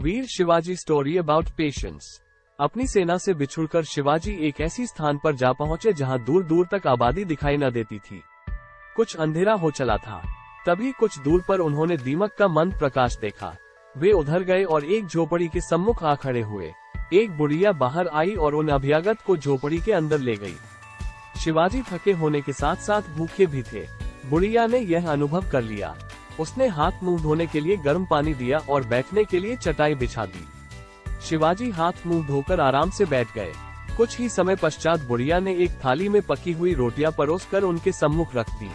Veer Shivaji story about patience. अपनी सेना से बिछुड़कर शिवाजी एक ऐसी स्थान पर जा पहुंचे जहां दूर दूर तक आबादी दिखाई न देती थी। कुछ अंधेरा हो चला था। तभी कुछ दूर पर उन्होंने दीमक का मंद प्रकाश देखा। वे उधर गए और एक झोपड़ी के सम्मुख आ खड़े हुए। एक बुढ़िया बाहर आई और उन अभ्यागत को झोपड़ी के अंदर ले गई। शिवाजी थके होने के साथ साथ भूखे भी थे। बुढ़िया ने यह अनुभव कर लिया। उसने हाथ मुंह धोने के लिए गर्म पानी दिया और बैठने के लिए चटाई बिछा दी। शिवाजी हाथ मुंह धोकर आराम से बैठ गए। कुछ ही समय पश्चात बुढ़िया ने एक थाली में पकी हुई रोटियां परोसकर उनके सम्मुख रख दी।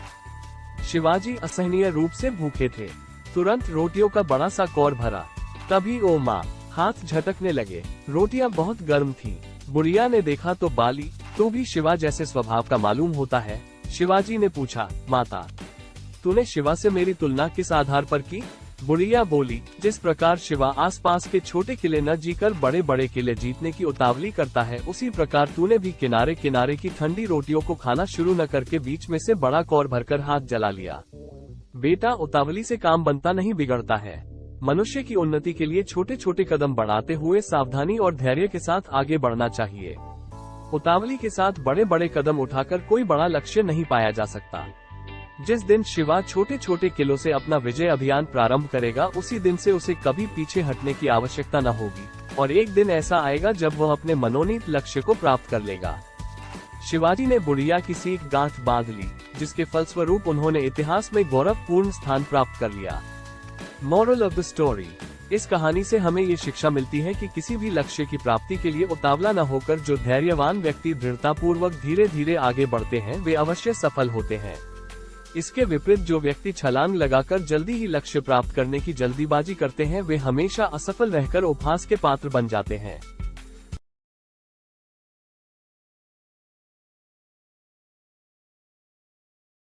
शिवाजी असहनीय रूप से भूखे थे। तुरंत रोटियों का बड़ा सा कौर भरा। तभी ओ माँ, हाथ झटकने लगे। रोटियां बहुत गर्म थीं। बुढ़िया ने देखा तो बाली, तू भी शिवा जैसे स्वभाव का मालूम होता है। शिवाजी ने पूछा, माता, तूने शिवा से मेरी तुलना किस आधार पर की? बुढ़िया बोली, जिस प्रकार शिवा आसपास के छोटे किले न जीकर बड़े बड़े किले जीतने की उतावली करता है, उसी प्रकार तूने भी किनारे किनारे की ठंडी रोटियों को खाना शुरू न करके बीच में से बड़ा कौर भरकर हाथ जला लिया। बेटा, उतावली से काम बनता नहीं, बिगड़ता है। मनुष्य की उन्नति के लिए छोटे छोटे कदम बढ़ाते हुए सावधानी और धैर्य के साथ आगे बढ़ना चाहिए। उतावली के साथ बड़े बड़े कदम उठाकर कोई बड़ा लक्ष्य नहीं पाया जा सकता। जिस दिन शिवा छोटे छोटे किलों से अपना विजय अभियान प्रारंभ करेगा, उसी दिन से उसे कभी पीछे हटने की आवश्यकता न होगी और एक दिन ऐसा आएगा जब वह अपने मनोनीत लक्ष्य को प्राप्त कर लेगा। शिवाजी ने बुढ़िया की सीख गांठ बांध ली, जिसके फलस्वरूप उन्होंने इतिहास में गौरवपूर्ण स्थान प्राप्त कर लिया। Moral of the story. इस कहानी से हमें ये शिक्षा मिलती है कि किसी भी लक्ष्य की प्राप्ति के लिए उतावला न होकर जो धैर्यवान व्यक्ति दृढ़तापूर्वक धीरे धीरे आगे बढ़ते हैं, वे अवश्य सफल होते हैं। इसके विपरीत जो व्यक्ति छलांग लगाकर जल्दी ही लक्ष्य प्राप्त करने की जल्दीबाजी करते हैं, वे हमेशा असफल रहकर उपहास के पात्र बन जाते हैं।